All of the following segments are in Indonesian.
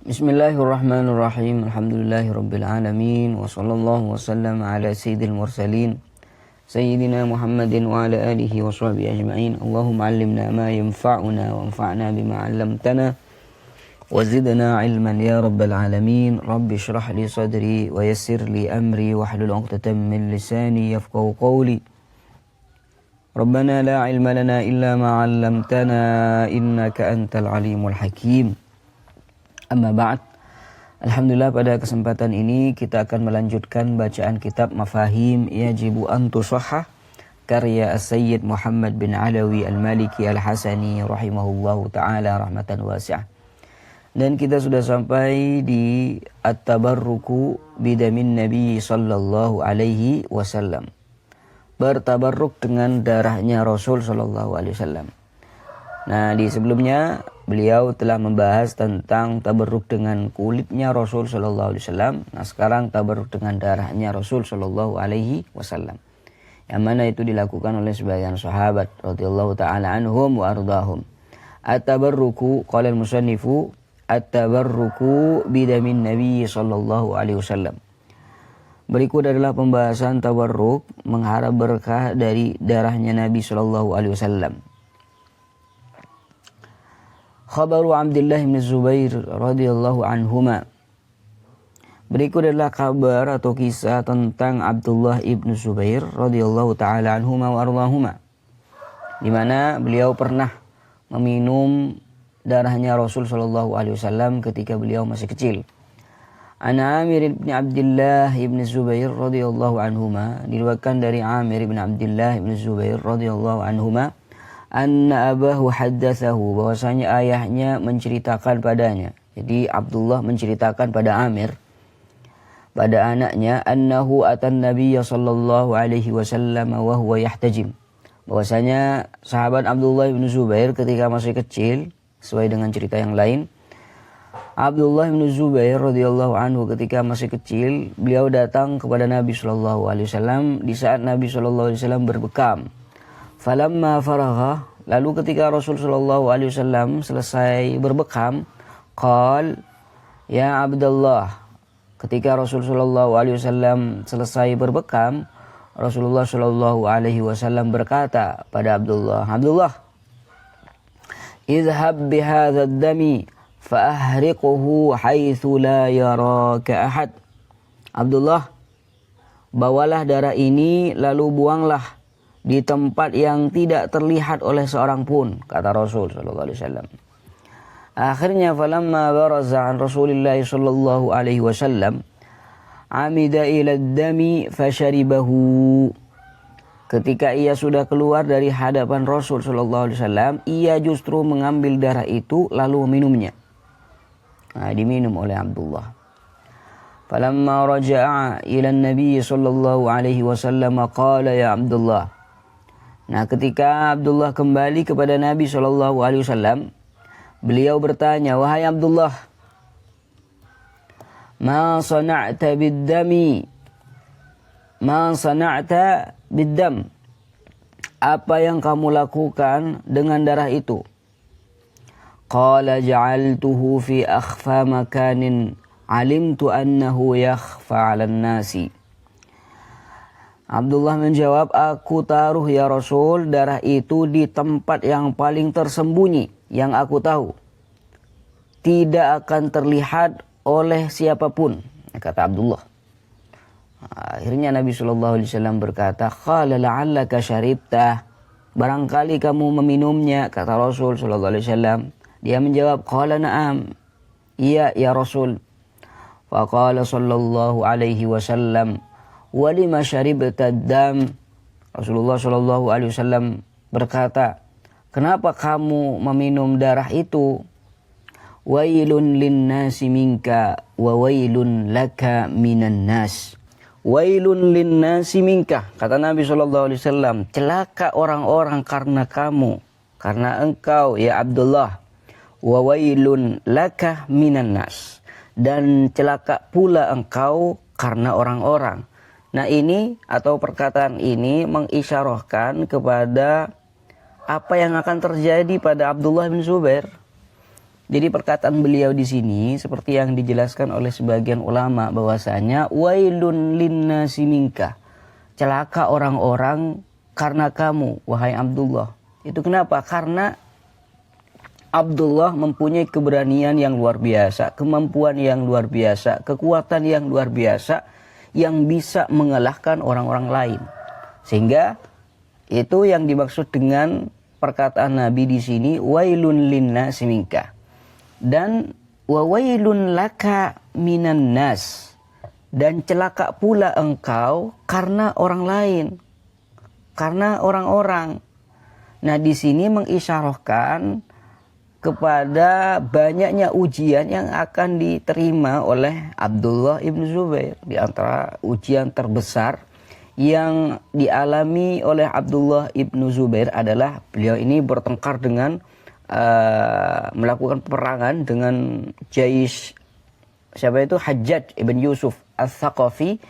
Bismillahirrahmanirrahim. Alhamdulillahirabbil alamin wa sallallahu wasallam ala sayyidil mursalin sayyidina Muhammadin wa ala alihi wa sahbihi ajma'in. Allahumma 'allimna ma yanfa'una wa anfa'na bima 'allamtana wa zidna 'ilman ya rabbal alamin. Rabbi shrah li sadri wa yassir li amri wa hlul 'uqdatam min lisani yafqahu qawli. Rabbana la 'ilma lana illa ma 'allamtana innaka antal alimul hakim. Amma ba'd. Alhamdulillah, pada kesempatan ini kita akan melanjutkan bacaan kitab Mafahim Yajibu an Tusahhah karya As-Sayyid Muhammad bin Alawi Al-Maliki Al-Hasani rahimahullahu ta'ala rahmatan wasi'ah. Dan kita sudah sampai di At-Tabarruku bidamin Nabi sallallahu alaihi wasallam. Bertabarruk dengan darahnya Rasul sallallahu alaihi wasallam. Nah, di sebelumnya beliau telah membahas tentang tabarruk dengan kulitnya Rasul sallallahu alaihi wasallam. Nah, sekarang tabarruk dengan darahnya Rasul sallallahu alaihi wasallam. Yang mana itu dilakukan oleh sebagian sahabat radhiyallahu taala anhum wa ardahum. At-tabarruku qala al-musannifu at-tabarruku bidamin Nabi sallallahu alaihi wasallam. Berikut adalah pembahasan tabarruk mengharap berkah dari darahnya Nabi sallallahu alaihi wasallam. Khabaru Abdullah bin Zubair radhiyallahu anhuma. Berikut adalah kabar atau kisah tentang Abdullah ibn Zubair radhiyallahu taala anhuma wa ardhahuma, di mana beliau pernah meminum darahnya Rasul sallallahu alaihi wasallam ketika beliau masih kecil. Ana Amir bin Abdullah ibn Zubair radhiyallahu anhuma, diriwayatkan dari Amir bin Abdullah ibn Zubair radhiyallahu anhuma, anna abahu haddatsahu, bahwasanya ayahnya menceritakan padanya. Jadi Abdullah menceritakan pada Amir, pada anaknya, annahu atan nabiyya sallallahu alaihi wasallam wa huwa yahtajim, bahwasanya sahabat Abdullah bin Zubair ketika masih kecil, sesuai dengan cerita yang lain, Abdullah bin Zubair radhiyallahu anhu ketika masih kecil, beliau datang kepada Nabi sallallahu alaihi wasallam di saat Nabi sallallahu alaihi wasallam berbekam. Falamma faragha, lalu ketika Rasul sallallahu alaihi wasallam selesai berbekam, qal ya Abdullah, ketika Rasul sallallahu alaihi wasallam selesai berbekam, Rasulullah sallallahu alaihi wasallam berkata pada Abdullah, Abdullah, idhhab bihadha ad-dami fa'ahriquhu haitsu la yaraka ahad. Abdullah, bawalah darah ini lalu buanglah di tempat yang tidak terlihat oleh seorang pun, kata Rasul sallallahu alaihi wasallam. Akhirnya falamma baraza an Rasulillah sallallahu alaihi wasallam amida ila ad-dami fasharibahu. Ketika ia sudah keluar dari hadapan Rasul sallallahu alaihi wasallam, ia justru mengambil darah itu lalu meminumnya. Nah, diminum oleh Abdullah. Falamma raja'a ila an-nabi sallallahu alaihi wasallam qala ya Abdullah. Nah, ketika Abdullah kembali kepada Nabi sallallahu alaihi wasallam, beliau bertanya, wahai Abdullah, ma sana'ta bid-dami? Ma sana'ta bid-dam? Apa yang kamu lakukan dengan darah itu? Qala ja'altuhu fi akhfa makanin alimtu annahu yakhfa 'alan nasi. Abdullah menjawab, aku taruh ya Rasul darah itu di tempat yang paling tersembunyi yang aku tahu, tidak akan terlihat oleh siapapun, kata Abdullah. Akhirnya Nabi SAW berkata, qala la'allaka syaribtah, barangkali kamu meminumnya, kata Rasul SAW. Dia menjawab, qala na'am, iya ya Rasul. Faqala sallallahu alaihi wasallam, walima syaribta dam. Rasulullah sallallahu alaihi wasallam berkata, kenapa kamu meminum darah itu? Wailun linnasi minka wa wailun laka minan nas. Wailun linnasi minka, kata Nabi sallallahu alaihi wasallam, celaka orang-orang karena kamu, karena engkau ya Abdullah. Wa wailun laka minan nas, dan celaka pula engkau karena orang-orang. Nah, ini atau perkataan ini mengisyarahkan kepada apa yang akan terjadi pada Abdullah bin Zubair. Jadi perkataan beliau di sini seperti yang dijelaskan oleh sebagian ulama bahwasanya wailun linnasi minka. Celaka orang-orang karena kamu wahai Abdullah. Itu kenapa? Karena Abdullah mempunyai keberanian yang luar biasa, kemampuan yang luar biasa, kekuatan yang luar biasa yang bisa mengalahkan orang-orang lain. Sehingga itu yang dimaksud dengan perkataan Nabi di sini wailun linnasi minka. Dan wawailun laka minan nas, dan celaka pula engkau karena orang lain, karena orang-orang. Nah, di sini mengisyarahkan kepada banyaknya ujian yang akan diterima oleh Abdullah ibn Zubair. Di antara ujian terbesar yang dialami oleh Abdullah ibn Zubair adalah beliau ini bertengkar dengan melakukan peperangan dengan Jais, siapa itu, Hajjaj ibn Yusuf Al-Thaqafi,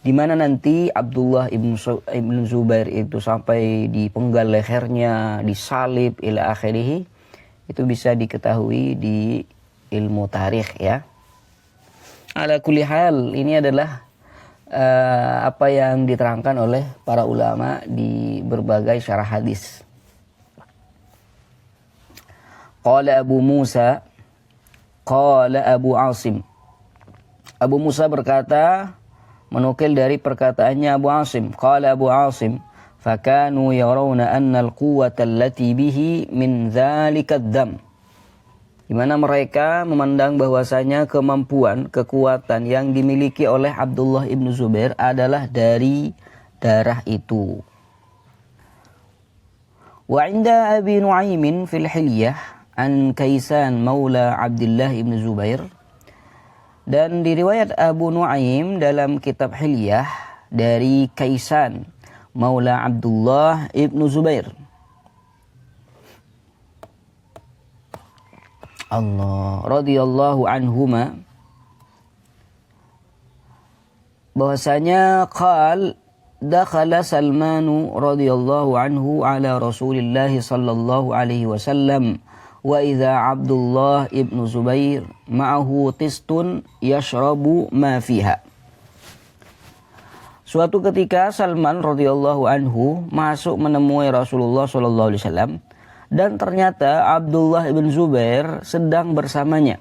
di mana nanti Abdullah ibn Zubair itu sampai dipenggal lehernya, disalib ila akhirih. Itu bisa diketahui di ilmu tarikh ya. Ala kulli hal, ini adalah apa yang diterangkan oleh para ulama di berbagai syarah hadis. Qala Abu Musa, qala Abu Asim. Abu Musa berkata, menukil dari perkataannya Abu Asim. Qala Abu Asim, fakanu yarawna anna al-quwwata allati bihi min dzalika ad-dam. Di mana mereka memandang bahwasanya kemampuan, kekuatan yang dimiliki oleh Abdullah ibn Zubair adalah dari darah itu. Wa 'inda Abi Nu'aimin fil Hilyah an Kaisan maula Abdullah ibn Zubair, dan di riwayat Abu Nu'aim dalam kitab Hilyah dari Kaisan maula Abdullah ibn Zubair Allah radhiyallahu anhuma, bahwasanya qal dakhala Salmanu radhiyallahu anhu ala Rasulillah sallallahu alaihi wasallam wa idza Abdullah ibn Zubair ma'ahu tistun yashrabu ma fiha. Suatu ketika Salman radhiyallahu anhu masuk menemui Rasulullah sallallahu alaihi wasallam, dan ternyata Abdullah ibn Zubair sedang bersamanya.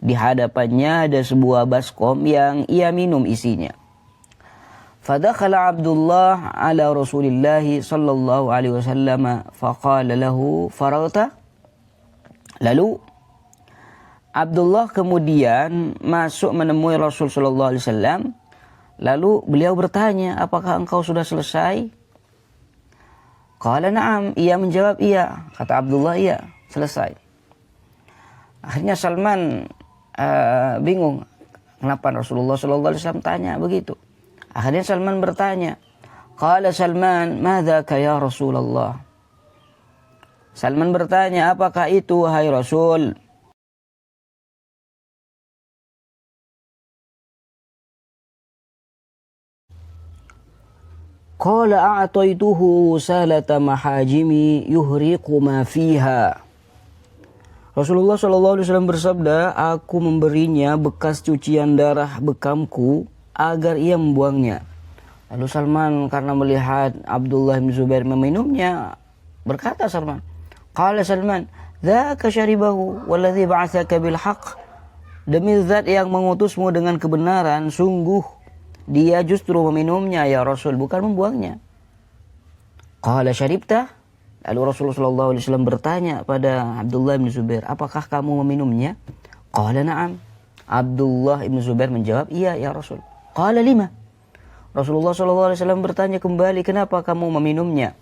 Di hadapannya ada sebuah baskom yang ia minum isinya. Fadakhala Abdullah ala Rasulillah sallallahu alaihi wasallam faqala lahu faragta. Lalu Abdullah kemudian masuk menemui Rasul sallallahu alaihi wasallam. Lalu beliau bertanya, apakah engkau sudah selesai? Qala na'am, ia menjawab iya. Kata Abdullah, iya, selesai. Akhirnya Salman bingung, kenapa Rasulullah sallallahu alaihi wasallam tanya begitu. Akhirnya Salman bertanya, qala Salman, madzaka ya Rasulullah? Salman bertanya, apakah itu wahai Rasul? Qala a'taituhu salata mahajimi yuhriqu ma fiha. Rasulullah sallallahu alaihi wasallam bersabda, aku memberinya bekas cucian darah bekamku agar ia membuangnya. Lalu Salman karena melihat Abdullah bin Zubair meminumnya, berkata Salman, qala Salman, dzaka syaribahu walladzi ba'atsaka bil haqq. Demi zat yang mengutusmu dengan kebenaran, sungguh dia justru meminumnya ya Rasul, bukan membuangnya. Qala syaribta. Lalu Rasulullah sallallahu alaihi wasallam bertanya pada Abdullah bin Zubair, apakah kamu meminumnya? Qala na'am. Abdullah bin Zubair menjawab, iya ya Rasul. Qala lima. Rasulullah sallallahu alaihi wasallam bertanya kembali, kenapa kamu meminumnya?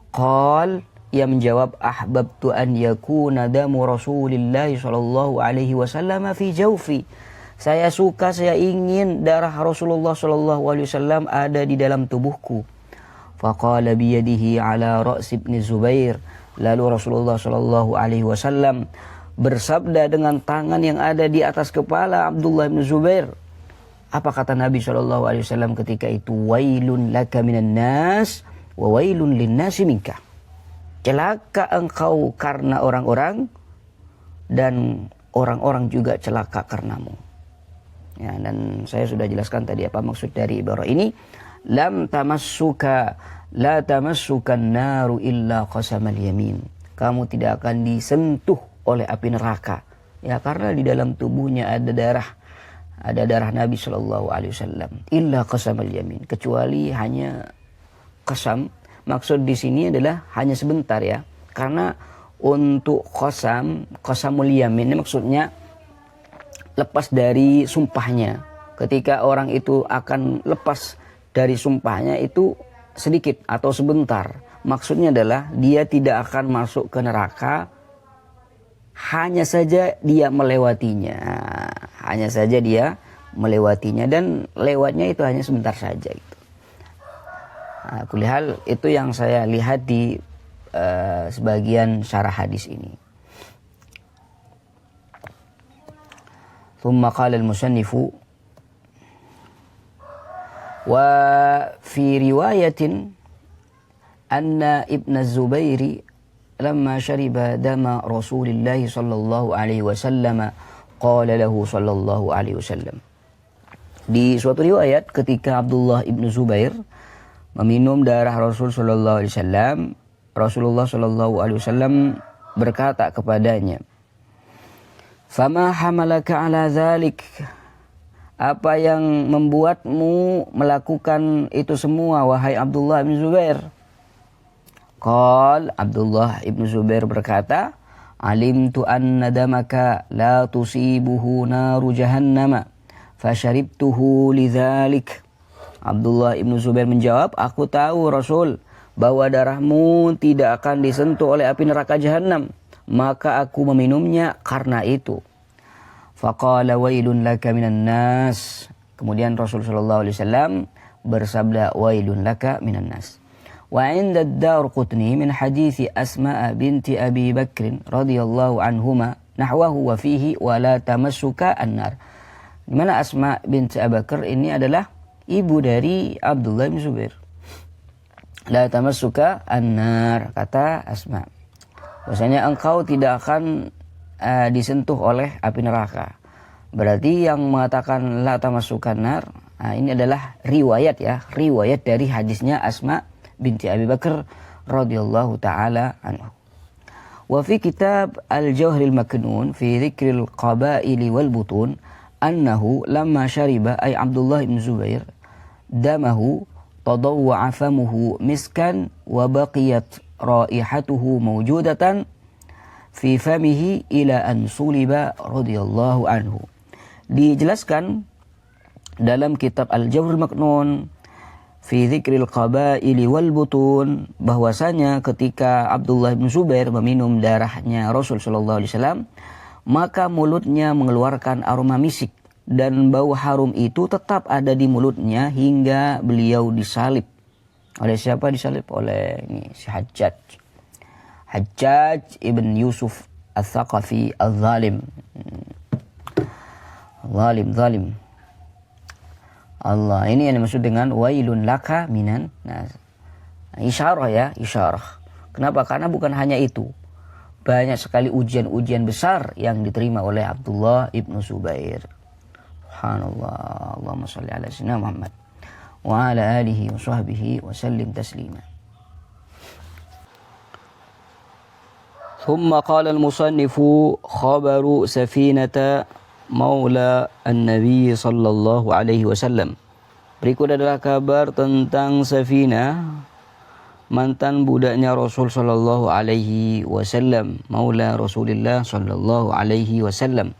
Qal, ia menjawab, ahbabtu an yakuna damu Rasulillah sallallahu alaihi wasallam fi jawfi. Saya suka, saya ingin darah Rasulullah sallallahu alaihi wasallam ada di dalam tubuhku. Faqala biyadihi ala ra's ibn Zubair. Lalu Rasulullah sallallahu alaihi wasallam bersabda dengan tangan yang ada di atas kepala Abdullah bin Zubair. Apa kata Nabi sallallahu alaihi wasallam ketika itu? Wailun laka minan nas wa wailun linnasi minka. Celaka engkau karena orang-orang, dan orang-orang juga celaka karenamu. Ya, dan saya sudah jelaskan tadi apa maksud dari ibarah ini. La tamassukan naru illa qasamal yamin. Kamu tidak akan disentuh oleh api neraka. Ya, karena di dalam tubuhnya ada darah Nabi Shallallahu Alaihi Wasallam. Illa qasamal yamin, kecuali hanya qasam. Maksud di sini adalah hanya sebentar ya. Karena untuk qasamul yamin ini maksudnya lepas dari sumpahnya. Ketika orang itu akan lepas dari sumpahnya itu sedikit atau sebentar. Maksudnya adalah dia tidak akan masuk ke neraka, hanya saja dia melewatinya. Hanya saja dia melewatinya, dan lewatnya itu hanya sebentar saja gitu. Nah, kulihal itu yang saya lihat di sebagian syarah hadis ini. Thumma qala al-musannifu wa fi riwayatin anna ibn az-Zubairi lamma shariba dama Rasulillah sallallahu alaihi wasallam qala lahu sallallahu alaihi wasallam. Di suatu riwayat ketika Abdullah ibn Zubair meminum darah Rasul sallallahu alaihi wasallam, Rasulullah sallallahu alaihi wasallam berkata kepadanya, "Fama hamalaka ala dzalik?" Apa yang membuatmu melakukan itu semua, wahai Abdullah bin Zubair? Qal, Abdullah ibn Zubair berkata, "Alimtu anna damaka la tusibuhu naru jahannama, fasharibtuhu lidzalik." Abdullah ibn Zubair menjawab, "Aku tahu Rasul bahwa darahmu tidak akan disentuh oleh api neraka jahanam, maka aku meminumnya karena itu." Faqala wailun laka minan nas. Kemudian Rasul sallallahu alaihi wasallam bersabda, wailun laka minan nas. Wa 'inda ad-Darqutni min hadits Asma binti Abi Bakr radhiyallahu anhuma nahwahu wa fihi wa la tamassuka an-nar. Di mana Asma binti Abi Bakr ini adalah ibu dari Abdullah bin Zubair. La tamassuka an-nar, kata Asma, bahwasanya engkau tidak akan disentuh oleh api neraka. Berarti yang mengatakan la tamassukan nar, ini adalah riwayat dari hadisnya Asma binti Abi Bakr radhiyallahu taala anhu. Wa fi kitab Al-Jawharil Maknun fi dzikril qabaili wal butun annahu lamma shariba ay Abdullah bin Zubair damahu tadawwa famuhu miskan wa baqiyat raihatuhu mawjudatan fi famihi ila an suliba radhiyallahu anhu. Dijelaskan dalam kitab Al-Jawharul Maknun fi dzikril qabaili wal butun bahwasanya ketika Abdullah bin Zubair meminum darahnya Rasul sallallahu alaihi wasallam, maka mulutnya mengeluarkan aroma misik dan bau harum itu tetap ada di mulutnya hingga beliau disalib. Oleh siapa disalib? Oleh si Hajjaj ibn Yusuf al-Thaqafi al-Zalim. Zalim. Allah, ini yang dimaksud dengan wailun laka minan nas. Isyarah. Kenapa? Karena bukan hanya itu. Banyak sekali ujian-ujian besar yang diterima oleh Abdullah ibn Zubair. Subhanallah. Allahumma shalli ala sayyidina Muhammad wa ala alihi wa sahbihi wa sallim taslima. ثم قال المصنف خبر سفينة مولى النبي صلى الله عليه وسلم. Berikut adalah kabar tentang Safinah, mantan budaknya Rasul sallallahu alaihi wasallam, maula Rasulillah sallallahu alaihi wasallam.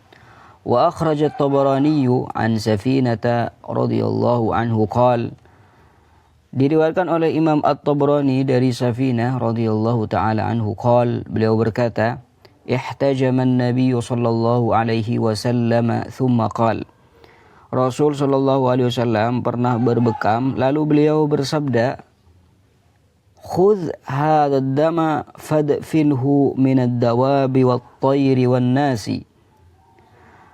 Wa akhraj at-Tabarani an Safinata radhiyallahu anhu qala, diriwayatkan oleh Imam At-Tabrani dari Safinah radhiyallahu taala anhu qol, beliau berkata, ihtajama an-nabiy sallallahu alaihi wasallam thumma qala, Rasul sallallahu alaihi wasallam pernah berbekam lalu beliau bersabda, khudh hadha ad-dama fadfinhu min ad-dawabi wat-tayri wan-nasi.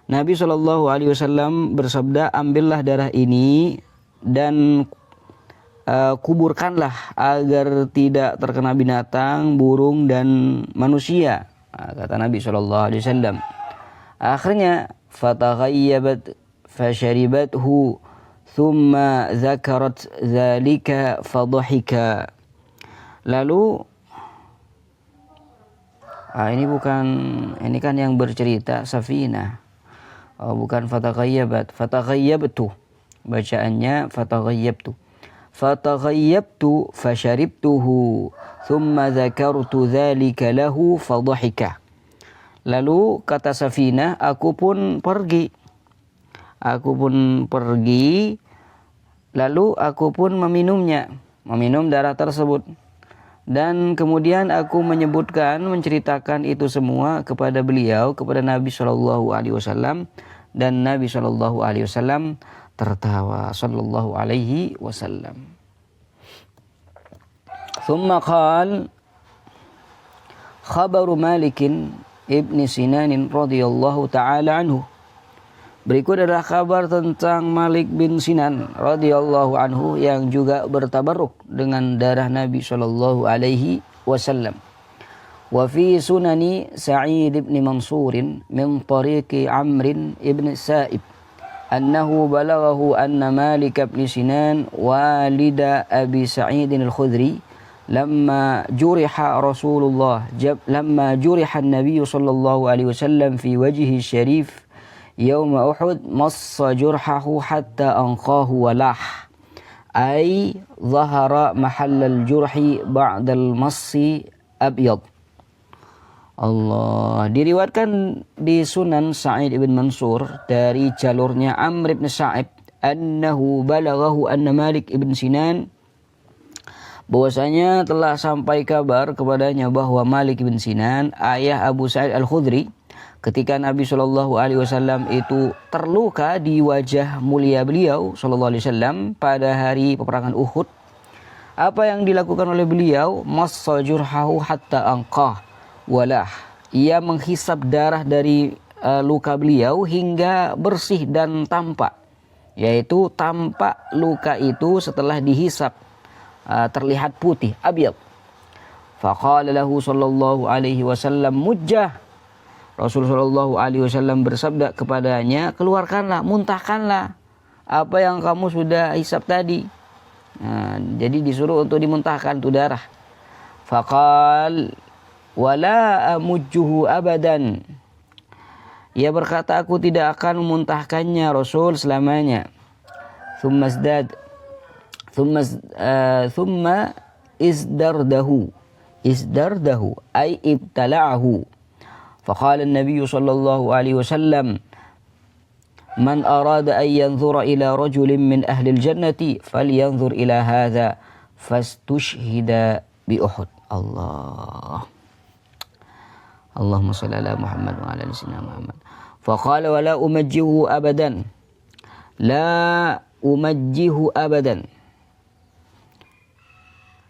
Nabi sallallahu alaihi wasallam bersabda, ambillah darah ini dan kuburkanlah agar tidak terkena binatang, burung dan manusia. kata Nabi SAW. Akhirnya fataghayyabat fasharibathu thumma zakarat dzalika fadhahika. Lalu ini kan yang bercerita Safinah. Bukan fataghayyabat, fataghayyabtu. Bacaannya fataghayyabtu. Fataghayyabtu fasharibtuhu thumma dzakartu dzalika lahu fadhahika. Lalu kata Safinah, aku pun pergi lalu aku pun meminum darah tersebut, dan kemudian aku menceritakan itu semua kepada beliau, kepada Nabi SAW, dan Nabi SAW tertawa sallallahu alaihi wasallam. Thumma qala khabaru Malik ibn Sinan radhiyallahu taala anhu. Berikut adalah kabar tentang Malik bin Sinan radhiyallahu anhu yang juga bertabarruk dengan darah Nabi sallallahu alaihi wasallam. Wa fi sunani Sa'id ibn Mansur min tariqi Amr ibn Sa'ib annahu balaghahu anna Malik bin Sinan walida Abi Sa'id al-Khudri lamma juriha an-nabiy sallallahu alaihi wasallam fi wajhihi syarif yawma Uhud massa jurhahu hatta anqahu walah ay zahara mahallal jurhi ba'dal massi abyad. Allah. Diriwayatkan di Sunan Sa'id ibn Mansur dari jalurnya Amr ibn Sa'ib annahu balaghahu anna Malik ibn Sinan, bahwasanya telah sampai kabar kepadanya bahwa Malik ibn Sinan, ayah Abu Sa'id al-Khudri, ketika Nabi SAW itu terluka di wajah mulia beliau SAW pada hari peperangan Uhud, apa yang dilakukan oleh beliau? Massa jurhahu hatta anqah walah, ia menghisap darah dari luka beliau hingga bersih dan tampak, yaitu tampak luka itu setelah dihisap terlihat putih, abyad. Faqala lahu sallallahu alaihi wasallam mujjah. Rasulullah sallallahu alaihi wasallam bersabda kepadanya, keluarkanlah, muntahkanlah apa yang kamu sudah hisap tadi. Jadi disuruh untuk dimuntahkan itu darah. Faqal wala amujjuhu abadan. Ia berkata, aku tidak akan memuntahkannya Rasul selamanya. Thumma izdardahu ay ibtala'ahu. Faqala an-nabiy sallallahu alaihi wasallam man arada an yanzura ila rajulin min ahli al-jannati falyanzur ila hadha fastushhida bi Uhud. Allahumma shalli ala Muhammad wa ala ali sayyidina Muhammad. Faqala wa la umajjihu abadan. La umajjihu abadan.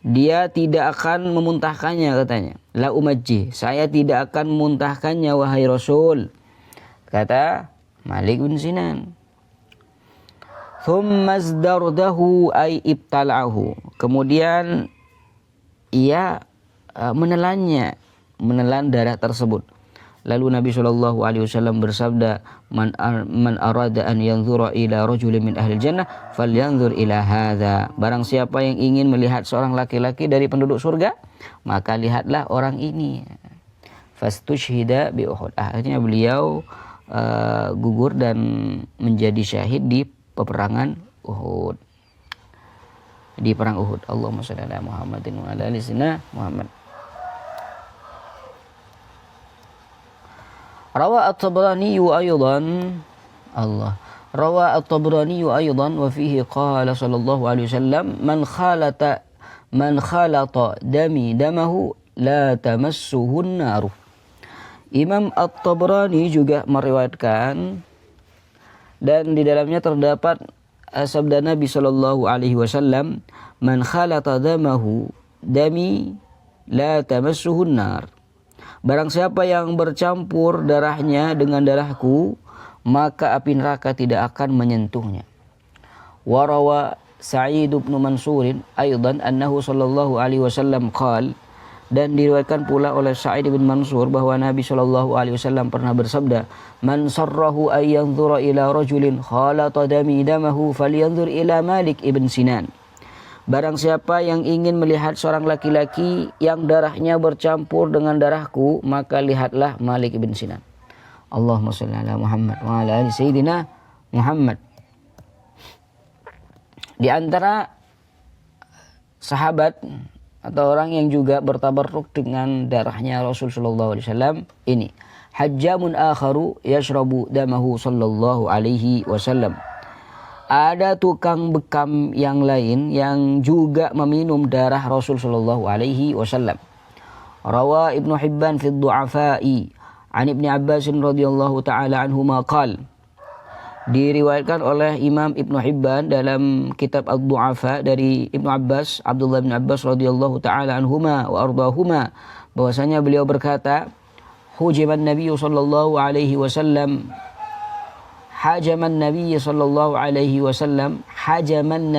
Dia tidak akan memuntahkannya, katanya. La umajjih, saya tidak akan memuntahkannya wahai Rasul, kata Malik bin Sinan. Thumma azdardahu ay ibtala'ahu. Kemudian ia menelan darah tersebut. Lalu Nabi SAW bersabda, man arada an yanzura ila rajulin min ahli jannah falyanzur ila hadha. Barang siapa yang ingin melihat seorang laki-laki dari penduduk surga, maka lihatlah orang ini. Fastushhida bi Uhud. Akhirnya beliau gugur dan menjadi syahid di peperangan Uhud. Di perang Uhud. Allahumma shalli ala Muhammadin wa ala ali sayyidina Muhammad. Rawa at-Tabrani aydan wa fihi qala sallallahu alaihi wasallam man khalata damahu la tamassuhu an-nar. Imam At-Tabrani juga meriwayatkan, dan di dalamnya terdapat sabda Nabi sallallahu alaihi wasallam, man khalata dami la tamassuhu an-nar. Barang siapa yang bercampur darahnya dengan darahku, maka api neraka tidak akan menyentuhnya. Warawa Sa'id bin Mansur aydan annahu sallallahu alaihi wasallam qala Dan diriwayatkan pula oleh Sa'id bin Mansur bahwa Nabi SAW pernah bersabda, "Man sarrahu ay yanzura ila rajulin khalata dami damahu falyanzur ila Malik ibn Sinan." Barang siapa yang ingin melihat seorang laki-laki yang darahnya bercampur dengan darahku, maka lihatlah Malik ibn Sinan. Allahumma shalli ala Muhammad wa ala ali sayyidina Muhammad. Di antara sahabat atau orang yang juga bertabarruk dengan darahnya Rasul sallallahu alaihi wasallam ini, hajjamun akharu yashrabu damahu sallallahu alaihi wasallam. Ada tukang bekam yang lain yang juga meminum darah Rasul sallallahu alaihi wasallam. Rawa Ibnu Hibban fi ad-du'afa'i an Ibnu Abbas radhiyallahu taala anhuma qala. Diriwayatkan oleh Imam Ibnu Hibban dalam kitab Ad-Du'afa dari Ibnu Abbas, Abdullah bin Abbas radhiyallahu taala anhuma wa ardahuma, bahwasanya beliau berkata, hujiman Nabi sallallahu alaihi wasallam, hajaman Nabi sallallahu alaihi wasallam, hajaman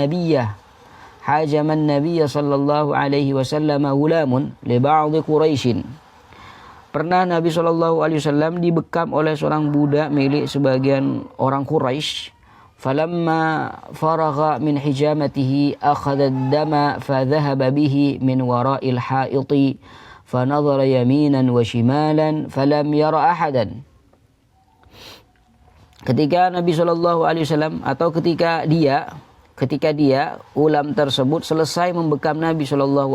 Nabiy sallallahu alaihi wasallam gulamun li ba'd Quraisy. Pernah Nabi SAW dibekam oleh seorang budak milik sebagian orang Quraisy. Falamma faragha min hijamatihi akhadha ad-dama fadhahaba bihi min wara'il ha'iti fanadhara yaminan wa shimalan falam yara ahadan. Ketika Nabi SAW atau ketika dia ulam tersebut selesai membekam Nabi SAW,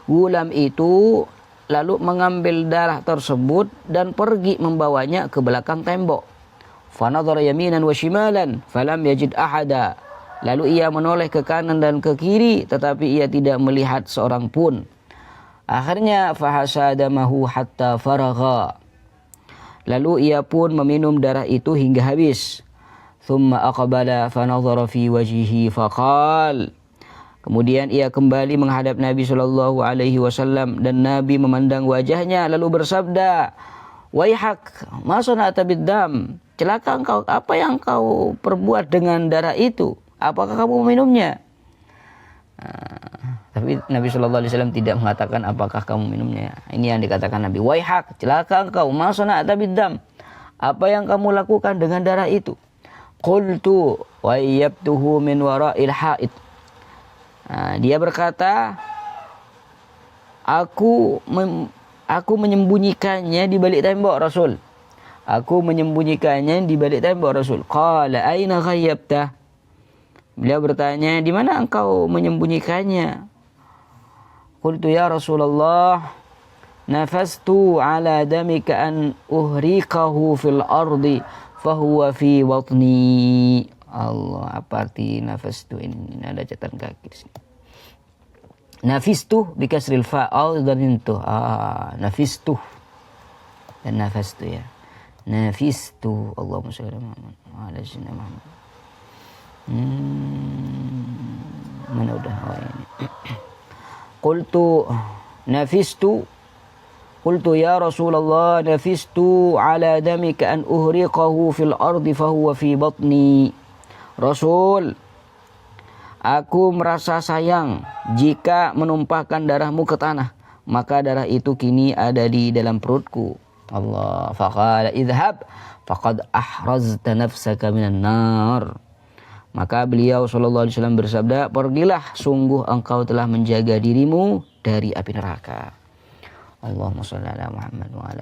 ulam itu lalu mengambil darah tersebut dan pergi membawanya ke belakang tembok. Fanadhara yaminan wa shimalan falam yajid ahada. Lalu ia menoleh ke kanan dan ke kiri tetapi ia tidak melihat seorang pun. Akhirnya fahasadamahu hatta faragha. Lalu ia pun meminum darah itu hingga habis. Thumma aqbala fanadhara fi wajhihi faqala. Kemudian ia kembali menghadap Nabi sallallahu alaihi wasallam dan Nabi memandang wajahnya lalu bersabda, "Waihak, ma sana'ta biddam?" Celaka engkau, apa yang kau perbuat dengan darah itu? Apakah kamu meminumnya? Tapi Nabi sallallahu alaihi wasallam tidak mengatakan apakah kamu minumnya. Ini yang dikatakan Nabi, "Waihak, celaka engkau, ma sana'ta biddam?" Apa yang kamu lakukan dengan darah itu? Qultu wa yabtuhu min wara'il ha'id. Dia berkata, aku menyembunyikannya di balik tembok Rasul. Aku menyembunyikannya di balik tembok Rasul. Qala aina ghayyabtah? Beliau bertanya, di mana engkau menyembunyikannya? Qultu ya Rasulullah, nafastu ala damika an uhriqahu fil ardi fahuwa fi batni. Allah, apa arti nafastu ini? Ada catatan kaki di sini. Nafistu bikasril fa'al dan itu. Nafistu dan nafastu ya. Nafistu. Allahumma shalli ala Muhammad wa ala sayyidina Muhammad. Mana udah ini. Qultu nafistu. Qultu ya Rasulullah, nafistu ala damika an uhriqahu fil ardi fahuwa fi batni. Rasul, aku merasa sayang jika menumpahkan darahmu ke tanah, maka darah itu kini ada di dalam perutku. Allah, faqala idhab faqad ahrazta nafsaka minan nar. Maka beliau sallallahu alaihi wasallam bersabda, pergilah, sungguh engkau telah menjaga dirimu dari api neraka. Allahumma shalli ala Muhammad wa ala